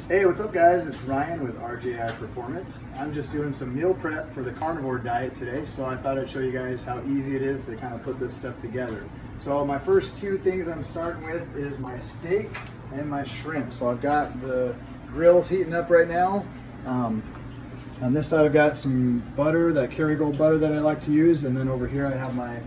Hey, what's up guys? It's Ryan with RJI Performance. I'm just doing some meal prep for the carnivore diet today, so I thought I'd show you guys how easy it is to kind of put this stuff together. So my first two things I'm starting with is my steak and my shrimp. So I've got the grills heating up right now. On this side I've got some butter, that Kerrygold butter that I like to use, and then over here I have my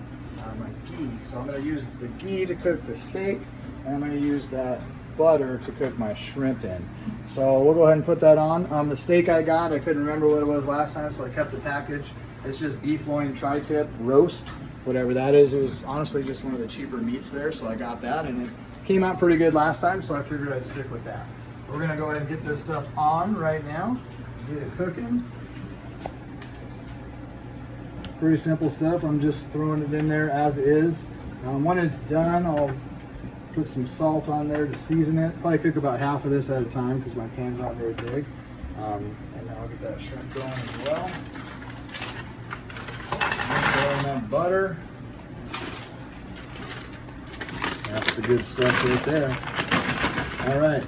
ghee. So I'm going to use the ghee to cook the steak, and I'm going to use that butter to cook my shrimp in. So we'll go ahead and put that on. The steak I got, I couldn't remember what it was last time, so I kept the package. It's just beef loin tri-tip roast, whatever that is. It was honestly just one of the cheaper meats there, so I got that, and it came out pretty good last time, so I figured I'd stick with that. We're gonna go ahead and get this stuff on right now, get it cooking. Pretty simple stuff. I'm just throwing it in there as is. When it's done, I'll put some salt on there to season it. Probably cook about half of this at a time because my pan's not very big. And then I'll get that shrimp going as well. Throw in that butter. That's the good stuff right there. All right.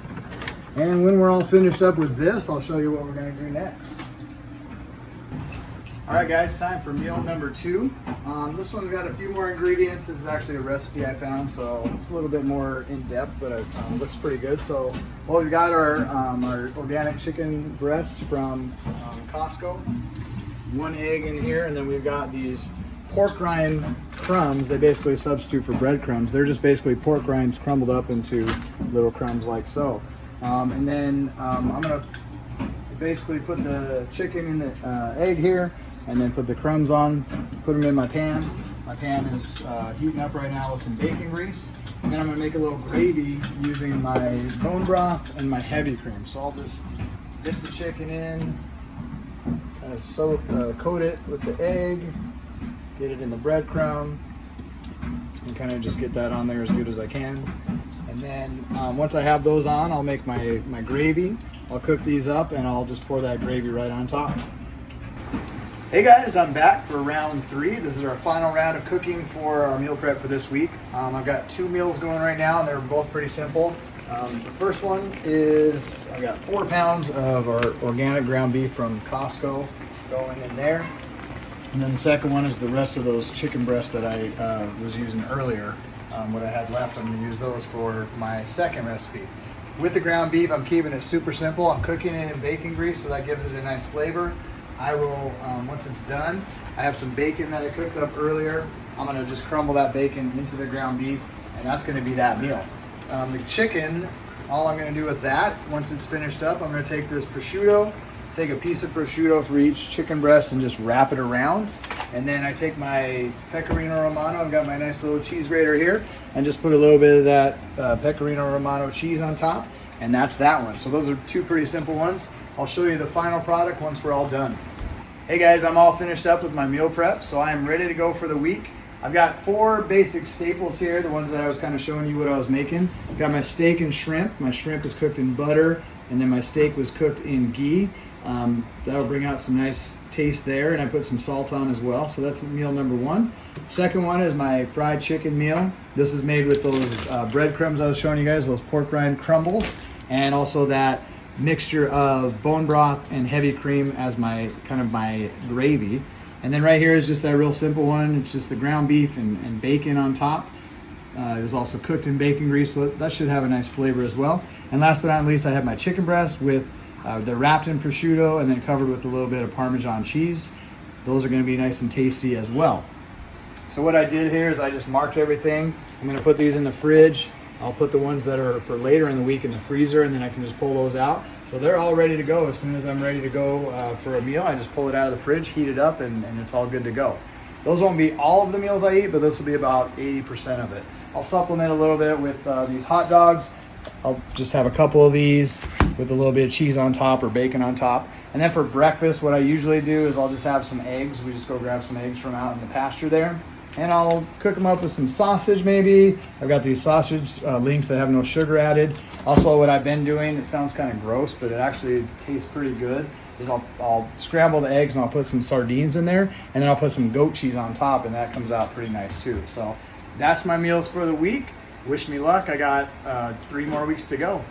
And when we're all finished up with this, I'll show you what we're going to do next. All right guys, time for meal number 2. This one's got a few more ingredients. This is actually a recipe I found, so it's a little bit more in depth, but it looks pretty good. So what we've got are our organic chicken breasts from Costco, 1 egg in here, and then we've got these pork rind crumbs. They basically substitute for breadcrumbs. They're just basically pork rinds crumbled up into little crumbs like so. And then I'm gonna basically put the chicken in the egg here, and then put the crumbs on, put them in my pan. My pan is heating up right now with some bacon grease. And then I'm gonna make a little gravy using my bone broth and my heavy cream. So I'll just dip the chicken in, kind of coat it with the egg, get it in the breadcrumb, and kind of just get that on there as good as I can. And then once I have those on, I'll make my gravy. I'll cook these up and I'll just pour that gravy right on top. Hey guys, I'm back for round 3. This is our final round of cooking for our meal prep for this week. I've got 2 meals going right now, and they're both pretty simple. The first one is, I've got 4 pounds of our organic ground beef from Costco going in there. And then the second one is the rest of those chicken breasts that I was using earlier. What I had left, I'm going to use those for my second recipe. With the ground beef, I'm keeping it super simple. I'm cooking it in bacon grease, so that gives it a nice flavor. I will, once it's done, I have some bacon that I cooked up earlier. I'm gonna just crumble that bacon into the ground beef, and that's gonna be that meal. The chicken, all I'm gonna do with that, once it's finished up, I'm gonna take this prosciutto, take a piece of prosciutto for each chicken breast and just wrap it around. And then I take my pecorino romano, I've got my nice little cheese grater here, and just put a little bit of that pecorino romano cheese on top, and that's that one. So those are 2 pretty simple ones. I'll show you the final product once we're all done. Hey guys, I'm all finished up with my meal prep, so I am ready to go for the week. I've got 4 basic staples here, the ones that I was kind of showing you what I was making. I've got my steak and shrimp. My shrimp is cooked in butter, and then my steak was cooked in ghee. That'll bring out some nice taste there, and I put some salt on as well. So that's meal number 1. Second one is my fried chicken meal. This is made with those breadcrumbs I was showing you guys, those pork rind crumbles, and also that mixture of bone broth and heavy cream as my gravy. And then right here is just that real simple one. It's just the ground beef and bacon on top. It was also cooked in bacon grease, so that should have a nice flavor as well. And last but not least, I have my chicken breast with they're wrapped in prosciutto and then covered with a little bit of Parmesan cheese. Those are going to be nice and tasty as well. So what I did here is I just marked everything. I'm going to put these in the fridge. I'll put the ones that are for later in the week in the freezer, and then I can just pull those out. So they're all ready to go. As soon as I'm ready to go for a meal, I just pull it out of the fridge, heat it up, and it's all good to go. Those won't be all of the meals I eat, but this will be about 80% of it. I'll supplement a little bit with these hot dogs. I'll just have a couple of these with a little bit of cheese on top or bacon on top. And then for breakfast, what I usually do is I'll just have some eggs. We just go grab some eggs from out in the pasture there. And I'll cook them up with some sausage maybe. I've got these sausage links that have no sugar added. Also what I've been doing, it sounds kind of gross, but it actually tastes pretty good, is I'll scramble the eggs and I'll put some sardines in there, and then I'll put some goat cheese on top, and that comes out pretty nice too. So that's my meals for the week. Wish me luck. I got 3 more weeks to go.